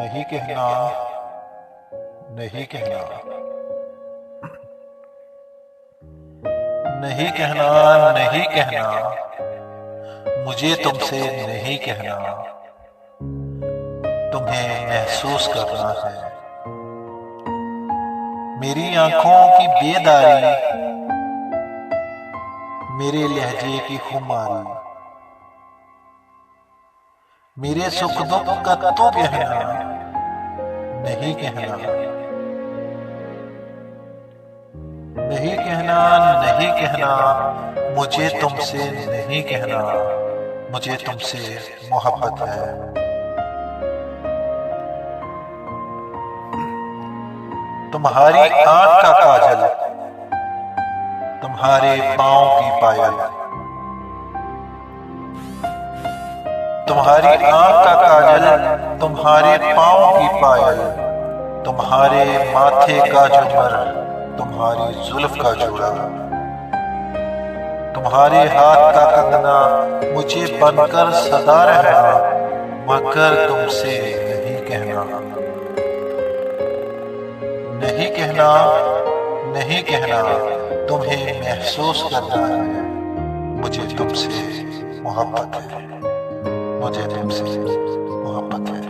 नहीं कहना, नहीं कहना, नहीं कहना, नहीं कहना, मुझे तुमसे नहीं कहना, तुम्हें महसूस करना है। मेरी आंखों की बेदारी, मेरे लहजे की खुमारी, मेरे सुख दुख का तो कहना, नहीं कहना, नहीं कहना, नहीं कहना, मुझे तुमसे नहीं कहना, मुझे तुमसे मोहब्बत है। तुम्हारी आंख का काजल, तुम्हारे पांव की पायल, तुम्हारी आंख का काजल, तुम्हारे पांव की पायल, तुम्हारे माथे का झूमर, तुम्हारी जुल्फ का जोड़ा, तुम्हारे हाथ का कंगना मुझे बनकर सदा रहना, मगर तुमसे नहीं कहना, नहीं कहना, नहीं कहना, तुम्हें महसूस करना है। मुझे तुमसे मोहब्बत है, मुझे तुमसे मोहब्बत है।